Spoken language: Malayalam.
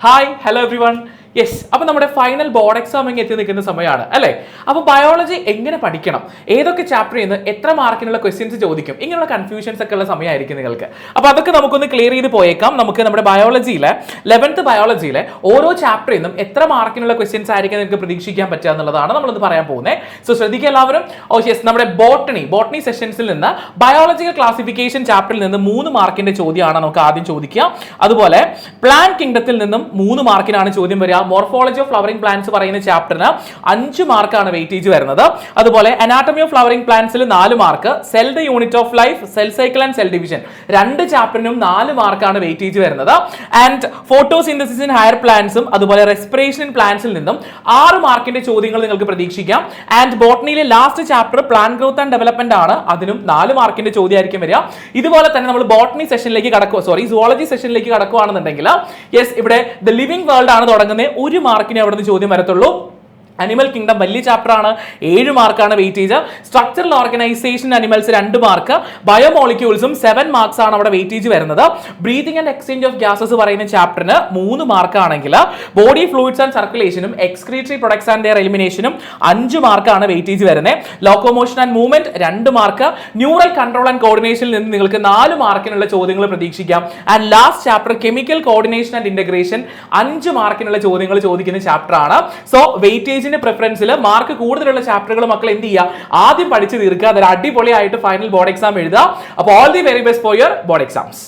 Hi, hello everyone. യെസ്, അപ്പോൾ നമ്മുടെ ഫൈനൽ ബോർഡ് എക്സാം എത്തി നിൽക്കുന്ന സമയമാണ് അല്ലേ. അപ്പോൾ ബയോളജി എങ്ങനെ പഠിക്കണം, ഏതൊക്കെ ചാപ്റ്ററിൽ നിന്ന് എത്ര മാർക്കിനുള്ള ക്വസ്റ്റ്യൻസ് ചോദിക്കും, ഇങ്ങനെയുള്ള കൺഫ്യൂഷൻസ് ഒക്കെ ഉള്ള സമയമായിരിക്കും നിങ്ങൾക്ക്. അപ്പോൾ അതൊക്കെ നമുക്കൊന്ന് ക്ലിയർ ചെയ്ത് പോയേക്കാം. നമുക്ക് നമ്മുടെ ബയോളജിയിലെ 11th ബയോളജിയിലെ ഓരോ ചാപ്റ്ററിൽ നിന്നും എത്ര മാർക്കിനുള്ള ക്വസ്റ്റ്യൻസ് ആയിരിക്കും നിങ്ങൾക്ക് പ്രതീക്ഷിക്കാൻ പറ്റുക എന്നുള്ളതാണ് നമ്മളൊന്ന് പറയാൻ പോകുന്നത്. സോ ശ്രദ്ധിക്കുക എല്ലാവരും. യെസ്, നമ്മുടെ ബോട്ടണി സെഷൻസിൽ നിന്ന് ബയോളജിക്കൽ ക്ലാസിഫിക്കേഷൻ ചാപ്റ്ററിൽ നിന്ന് 3 മാർക്കിന്റെ ചോദ്യമാണ് നമുക്ക് ആദ്യം ചോദിക്കുക. അതുപോലെ പ്ലാന്റ് കിങ്ഡത്തിൽ നിന്നും 3 മാർക്കിനാണ് ചോദ്യം വരിക. മോർഫോളജി ഓഫ് ഫ്ലവറിംഗ് പ്ലാന്റ്സ് പറയുന്ന ചാപ്റ്ററിന് 5 മാർക്കാണ് വെയിറ്റേജ് വരുന്നത്. അതുപോലെ അനാട്ടമി ഓഫ് ഫ്ലവറിംഗ് പ്ലാന്റ്സിൽ 4 mark, cell the unit of life, cell cycle and cell division 2 ചാപ്റ്ററിനും 4 മാർക്കാണ് വെയിറ്റേജ് വരുന്നത്. ആൻഡ് ഫോട്ടോസിന്തസിസ് ഇൻ ഹയർ പ്ലാന്റ്സും അതുപോലെ റെസ്പിറേഷൻ ഇൻ പ്ലാന്റ്സിൽ നിന്നും 6 മാർക്കിന്റെ ചോദ്യങ്ങൾ നിങ്ങൾക്ക് പ്രതീക്ഷിക്കാം. ആൻഡ് ബോട്ടണിയിലെ last chapter plant growth and development ആണ്, അതിനും 4 മാർക്കിന്റെ ചോദ്യമായിരിക്കും വരിക. ഇതുപോലെ തന്നെ നമ്മൾ ബോട്ടണി സെഷനിലേക്ക് സുവോളജി സെഷനിലേക്ക് കടക്കുകയാണെന്നുണ്ടെങ്കിൽ യെസ്, ഇവിടെ ദ ലിവിംഗ് വേൾഡ് ആണ് തുടങ്ങുന്നത്. 1 മാർക്കിന് അവിടെ നിന്ന് ചോദ്യം വരത്തുള്ളൂ. അനിമൽ കിങ്ഡം വലിയ ചാപ്റ്റർ ആണ്, 7 മാർക്കാണ് weightage. Structural organisation animals 2 mark, ബയോമോളിക്യൂൾസും 7 മാർക്സ് ആണ് അവിടെ വെയിറ്റേജ് വരുന്നത്. Breathing and exchange of gases പറയുന്ന ചാപ്റ്ററിന് 3 മാർക്കാണെങ്കിൽ ബോഡി ഫ്ലൂയിഡ്സ് ആൻഡ് സർക്കുലേഷനും എക്സ്ക്രീറ്ററി പ്രൊഡക്ട്സ് ആൻഡ് ദെയർ എലിമിനേഷനും 5 മാർക്കാണ് വെയിറ്റേജ് വരുന്നത്. Locomotion and movement 2 mark, neural control and കോർഡിനേഷനിൽ നിന്ന് നിങ്ങൾക്ക് 4 മാർക്കിനുള്ള ചോദ്യങ്ങൾ പ്രതീക്ഷിക്കാം. And last chapter chemical coordination and integration 5 മാർക്കിനുള്ള ചോദ്യങ്ങൾ ചോദിക്കുന്ന ചാപ്റ്റർ ആണ്. സോ വെയിറ്റേജ് പ്രിഫറൻസിൽ മാർക്ക് കൂടുതലുള്ള ചാപ്റ്ററുകൾ മക്കൾ എന്ത് ചെയ്യുക, ആദ്യം പഠിച്ചു തീർക്കുക. അതൊരു അടിപൊളിയായിട്ട് ഫൈനൽ ബോർഡ് എക്സാം എഴുതുക. അപ്പോൾ all the very best for your board exams.